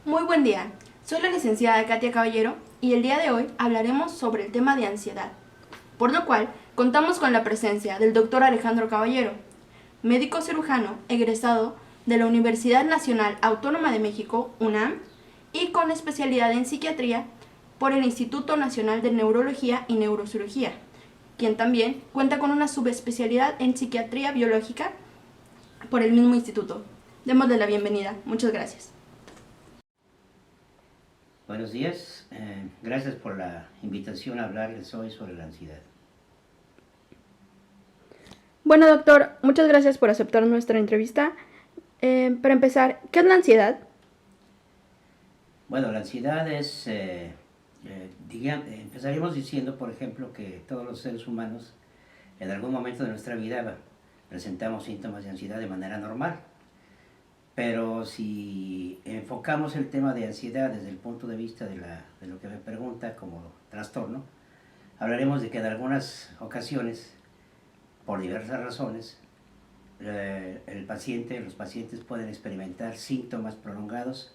Muy buen día, soy la licenciada Katia Caballero y el día de hoy hablaremos sobre el tema de ansiedad, por lo cual contamos con la presencia del doctor Alejandro Caballero, médico cirujano egresado de la Universidad Nacional Autónoma de México, UNAM, y con especialidad en psiquiatría por el Instituto Nacional de Neurología y Neurocirugía, quien también cuenta con una subespecialidad en psiquiatría biológica por el mismo instituto. Démosle la bienvenida. Muchas gracias. Buenos días, gracias por la invitación a hablarles hoy sobre la ansiedad. Bueno, doctor, muchas gracias por aceptar nuestra entrevista. Para empezar, ¿qué es la ansiedad? Bueno, la ansiedad es, empezaríamos diciendo, por ejemplo, que todos los seres humanos en algún momento de nuestra vida presentamos síntomas de ansiedad de manera normal. Pero si enfocamos el tema de ansiedad desde el punto de vista de lo que me pregunta como trastorno, hablaremos de que en algunas ocasiones, por diversas razones, los pacientes pueden experimentar síntomas prolongados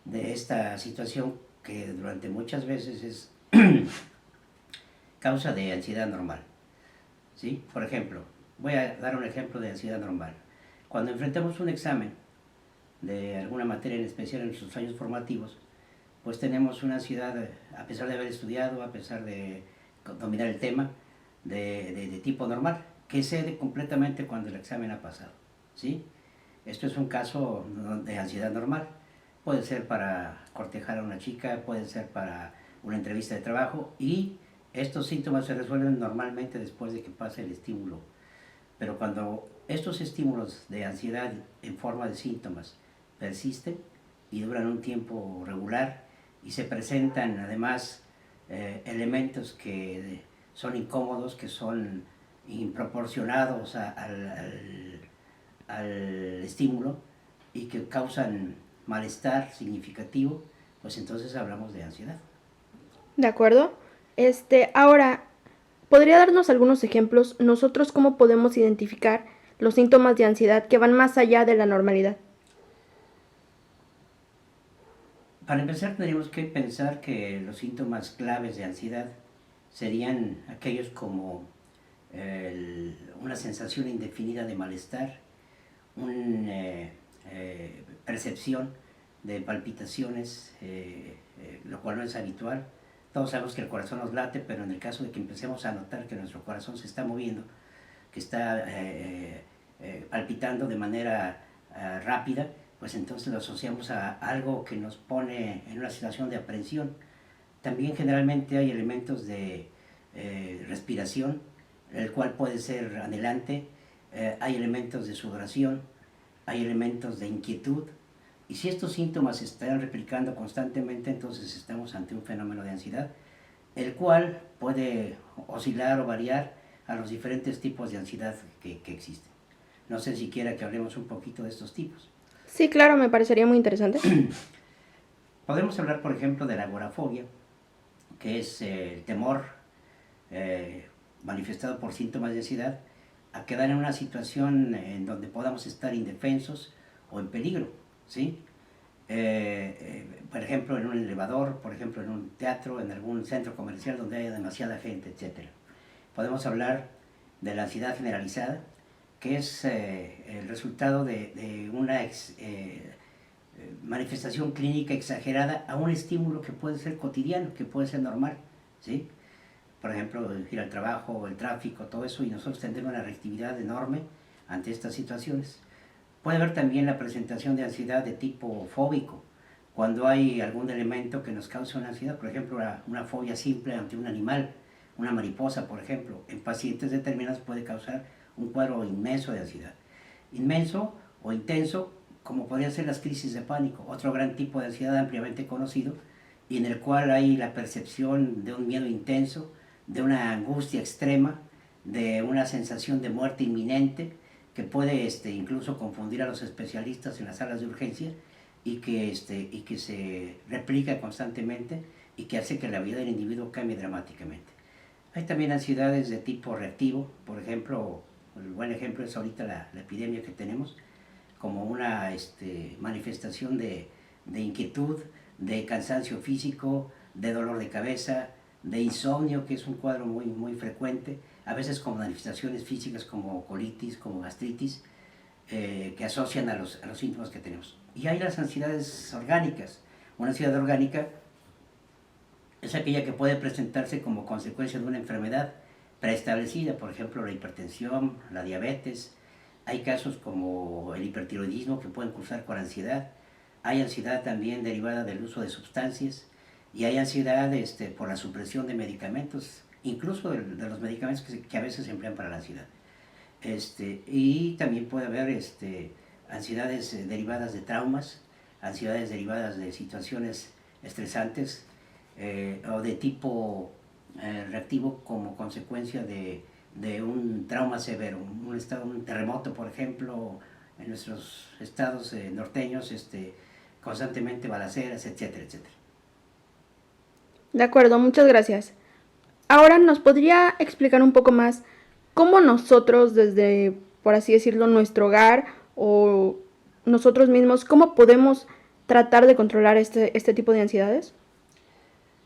de esta situación que durante muchas veces es causa de ansiedad normal. ¿Sí? Por ejemplo, voy a dar un ejemplo de ansiedad normal. Cuando enfrentamos un examen de alguna materia en especial en nuestros años formativos, pues tenemos una ansiedad, a pesar de haber estudiado, a pesar de dominar el tema, de tipo normal, que cede completamente cuando el examen ha pasado. ¿Sí? Esto es un caso de ansiedad normal. Puede ser para cortejar a una chica, puede ser para una entrevista de trabajo, y estos síntomas se resuelven normalmente después de que pase el estímulo. Pero cuando estos estímulos de ansiedad en forma de síntomas persisten y duran un tiempo regular y se presentan además elementos que son incómodos, que son improporcionados al estímulo y que causan malestar significativo, pues entonces hablamos de ansiedad. De acuerdo. Ahora, ¿podría darnos algunos ejemplos nosotros cómo podemos identificar los síntomas de ansiedad que van más allá de la normalidad? Para empezar, tendríamos que pensar que los síntomas claves de ansiedad serían aquellos como una sensación indefinida de malestar, una percepción de palpitaciones, lo cual no es habitual. Todos sabemos que el corazón nos late, pero en el caso de que empecemos a notar que nuestro corazón se está moviendo, que está palpitando de manera rápida, pues entonces lo asociamos a algo que nos pone en una situación de aprensión. También generalmente hay elementos de respiración, el cual puede ser anhelante, hay elementos de sudoración, hay elementos de inquietud, y si estos síntomas se están replicando constantemente, entonces estamos ante un fenómeno de ansiedad, el cual puede oscilar o variar a los diferentes tipos de ansiedad que existen. No sé si quiera que hablemos un poquito de estos tipos. Sí, claro, me parecería muy interesante. Podemos hablar, por ejemplo, de la agorafobia, que es el temor manifestado por síntomas de ansiedad a quedar en una situación en donde podamos estar indefensos o en peligro, ¿sí? Por ejemplo, en un elevador, por ejemplo, en un teatro, en algún centro comercial donde haya demasiada gente, etc. Podemos hablar de la ansiedad generalizada, que es el resultado de una manifestación clínica exagerada a un estímulo que puede ser cotidiano, que puede ser normal, ¿sí? Por ejemplo, ir al trabajo, el tráfico, todo eso, y nosotros tendremos una reactividad enorme ante estas situaciones. Puede haber también la presentación de ansiedad de tipo fóbico, cuando hay algún elemento que nos cause una ansiedad, por ejemplo, una fobia simple ante un animal, una mariposa, por ejemplo, en pacientes determinados puede causar un cuadro inmenso de ansiedad. Inmenso o intenso, como podrían ser las crisis de pánico, otro gran tipo de ansiedad ampliamente conocido, y en el cual hay la percepción de un miedo intenso, de una angustia extrema, de una sensación de muerte inminente, que puede incluso confundir a los especialistas en las salas de urgencia y que se replica constantemente y que hace que la vida del individuo cambie dramáticamente. Hay también ansiedades de tipo reactivo, por ejemplo, el buen ejemplo es ahorita la epidemia que tenemos, como una manifestación de de inquietud, de cansancio físico, de dolor de cabeza, de insomnio, que es un cuadro muy frecuente, a veces con manifestaciones físicas como colitis, como gastritis, que asocian a los síntomas que tenemos. Y hay las ansiedades orgánicas. Una ansiedad orgánica es aquella que puede presentarse como consecuencia de una enfermedad preestablecida, por ejemplo la hipertensión, la diabetes. Hay casos como el hipertiroidismo que pueden cursar con ansiedad. Hay ansiedad también derivada del uso de sustancias y hay ansiedad por la supresión de medicamentos, incluso de los medicamentos que a veces se emplean para la ansiedad. Y también puede haber ansiedades derivadas de traumas, ansiedades derivadas de situaciones estresantes o de tipo reactivo como consecuencia de un trauma severo, un terremoto, por ejemplo, en nuestros estados norteños, constantemente balaceras, etcétera, etcétera. De acuerdo, muchas gracias. Ahora, ¿nos podría explicar un poco más cómo nosotros desde, por así decirlo, nuestro hogar o nosotros mismos, cómo podemos tratar de controlar este tipo de ansiedades?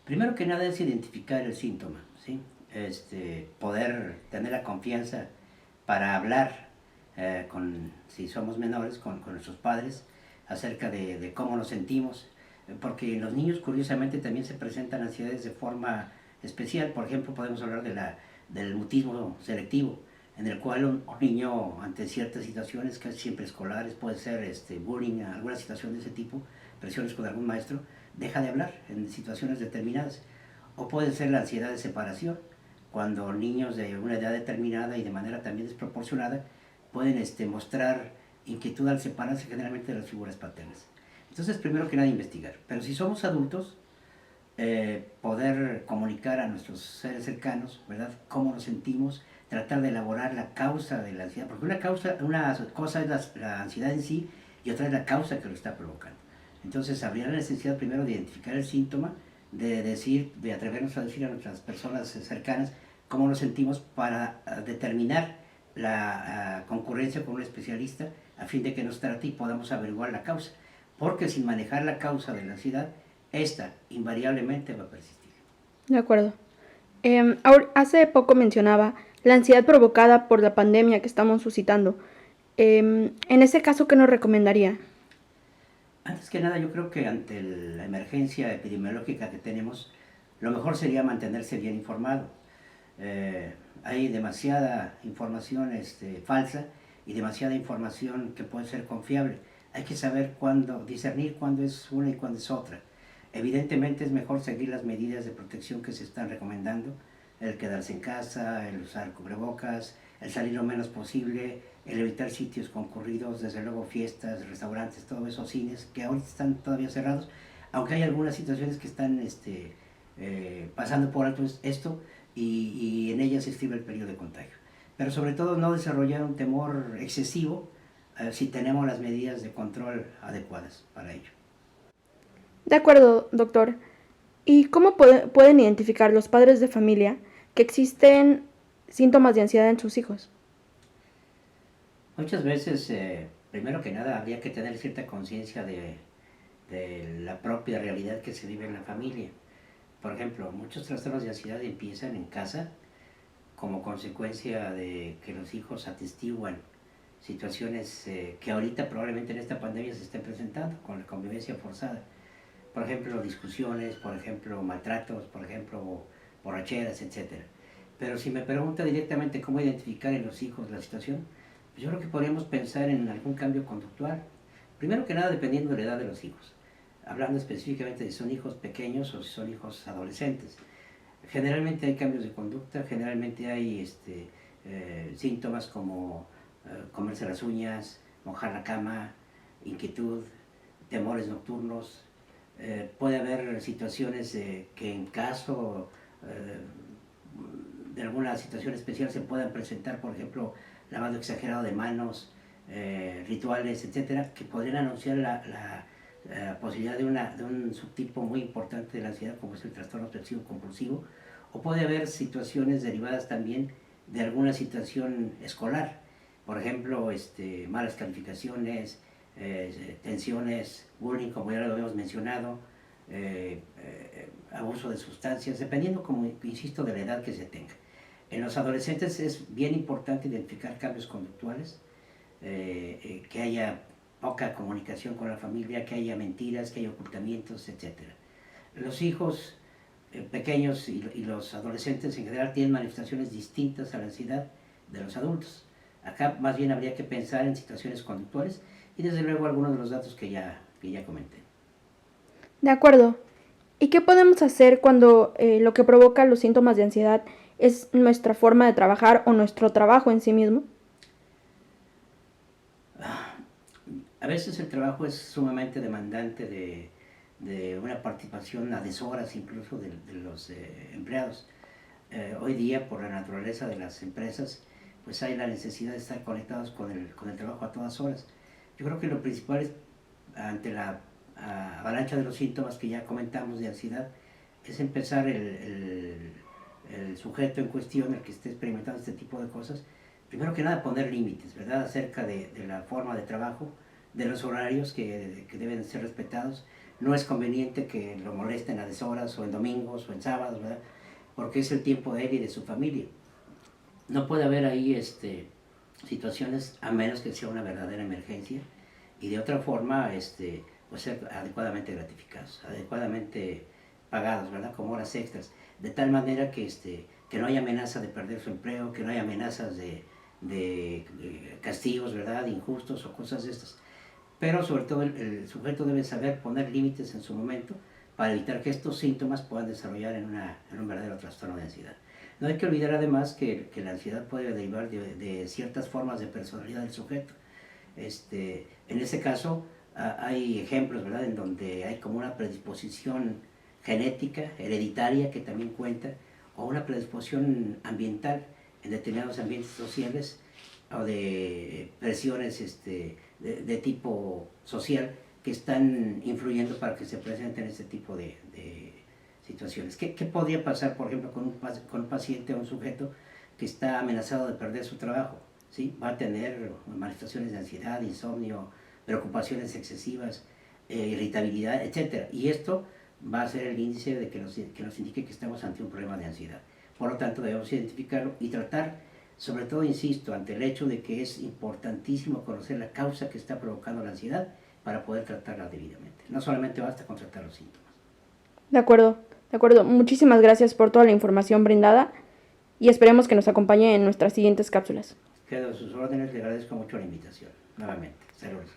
Primero que nada es identificar el síntoma, ¿sí? Poder tener la confianza para hablar si somos menores, con nuestros padres acerca de cómo nos sentimos, porque en los niños curiosamente también se presentan ansiedades de forma especial. Por ejemplo, podemos hablar del mutismo selectivo, en el cual un niño ante ciertas situaciones, casi siempre escolares, puede ser bullying, alguna situación de ese tipo, presiones con algún maestro, deja de hablar en situaciones determinadas. O puede ser la ansiedad de separación, cuando niños de una edad determinada y de manera también desproporcionada pueden mostrar inquietud al separarse generalmente de las figuras paternas. Entonces, primero que nada, investigar. Pero si somos adultos, poder comunicar a nuestros seres cercanos, ¿verdad?, cómo nos sentimos, tratar de elaborar la causa de la ansiedad, porque una cosa es la ansiedad en sí y otra es la causa que lo está provocando. Entonces, habría la necesidad primero de identificar el síntoma, de atrevernos a decir a nuestras personas cercanas cómo nos sentimos para determinar la concurrencia con un especialista a fin de que nos trate y podamos averiguar la causa. Porque sin manejar la causa de la ansiedad, esta invariablemente va a persistir. De acuerdo. Hace poco mencionaba la ansiedad provocada por la pandemia que estamos suscitando. En ese caso, ¿qué nos recomendaría? Antes que nada, yo creo que ante la emergencia epidemiológica que tenemos, lo mejor sería mantenerse bien informado. Hay demasiada información falsa y demasiada información que puede ser confiable. Hay que saber discernir cuándo es una y cuándo es otra. Evidentemente es mejor seguir las medidas de protección que se están recomendando, el quedarse en casa, el usar cubrebocas, el salir lo menos posible, el evitar sitios concurridos, desde luego fiestas, restaurantes, todo eso, cines, que ahorita están todavía cerrados, aunque hay algunas situaciones que están pasando por alto esto y en ellas se estima el periodo de contagio. Pero sobre todo no desarrollar un temor excesivo si tenemos las medidas de control adecuadas para ello. De acuerdo, doctor. ¿Y cómo pueden identificar los padres de familia que existen síntomas de ansiedad en sus hijos? Muchas veces, primero que nada, habría que tener cierta conciencia de la propia realidad que se vive en la familia. Por ejemplo, muchos trastornos de ansiedad empiezan en casa como consecuencia de que los hijos atestiguan situaciones que ahorita probablemente en esta pandemia se estén presentando con la convivencia forzada. Por ejemplo, discusiones, por ejemplo, maltratos, por ejemplo, borracheras, etc. Pero si me pregunta directamente cómo identificar en los hijos la situación, pues yo creo que podríamos pensar en algún cambio conductual. Primero que nada, dependiendo de la edad de los hijos. Hablando específicamente de si son hijos pequeños o si son hijos adolescentes. Generalmente hay cambios de conducta, generalmente hay síntomas como comerse las uñas, mojar la cama, inquietud, temores nocturnos. Puede haber situaciones que en caso de alguna situación especial se puedan presentar, por ejemplo, lavado exagerado de manos, rituales, etcétera, que podrían anunciar la posibilidad de un subtipo muy importante de la ansiedad, como es el trastorno obsesivo compulsivo, o puede haber situaciones derivadas también de alguna situación escolar, por ejemplo, malas calificaciones, tensiones, bullying, como ya lo habíamos mencionado, abuso de sustancias, dependiendo, como insisto, de la edad que se tenga. En los adolescentes es bien importante identificar cambios conductuales, que haya poca comunicación con la familia, que haya mentiras, que haya ocultamientos, etc. Los hijos pequeños y los adolescentes en general tienen manifestaciones distintas a la ansiedad de los adultos. Acá más bien habría que pensar en situaciones conductuales y desde luego algunos de los datos que ya comenté. De acuerdo. ¿Y qué podemos hacer cuando lo que provoca los síntomas de ansiedad es nuestra forma de trabajar o nuestro trabajo en sí mismo? A veces el trabajo es sumamente demandante de una participación a deshoras incluso de los empleados. Hoy día, por la naturaleza de las empresas, pues hay la necesidad de estar conectados con el trabajo a todas horas. Yo creo que lo principal es, ante la avalancha de los síntomas que ya comentamos de ansiedad, es empezar el sujeto en cuestión, el que esté experimentando este tipo de cosas, primero que nada poner límites, ¿verdad?, acerca de la forma de trabajo, de los horarios que deben ser respetados. No es conveniente que lo molesten a deshoras o en domingos o en sábados, ¿verdad?, porque es el tiempo de él y de su familia. No puede haber ahí situaciones, a menos que sea una verdadera emergencia, y de otra forma pues ser adecuadamente gratificados, adecuadamente pagados, ¿verdad?, como horas extras, de tal manera que no haya amenaza de perder su empleo, que no haya amenazas de castigos, ¿verdad?, injustos o cosas de estas. Pero sobre todo el sujeto debe saber poner límites en su momento para evitar que estos síntomas puedan desarrollar en un verdadero trastorno de ansiedad. No hay que olvidar además que la ansiedad puede derivar de ciertas formas de personalidad del sujeto. En ese caso hay ejemplos, ¿verdad?, en donde hay como una predisposición genética, hereditaria, que también cuenta, o una predisposición ambiental en determinados ambientes sociales, o de presiones de tipo social que están influyendo para que se presenten este tipo de situaciones. ¿Qué podría pasar, por ejemplo, con un paciente o un sujeto que está amenazado de perder su trabajo? ¿Sí? Va a tener manifestaciones de ansiedad, insomnio, preocupaciones excesivas, irritabilidad, etc. Y esto va a ser el índice de que nos indique que estamos ante un problema de ansiedad. Por lo tanto, debemos identificarlo y tratar, sobre todo, insisto, ante el hecho de que es importantísimo conocer la causa que está provocando la ansiedad para poder tratarla debidamente. No solamente basta con tratar los síntomas. De acuerdo, de acuerdo. Muchísimas gracias por toda la información brindada y esperemos que nos acompañe en nuestras siguientes cápsulas. Quedo a sus órdenes, le agradezco mucho la invitación. Nuevamente, saludos.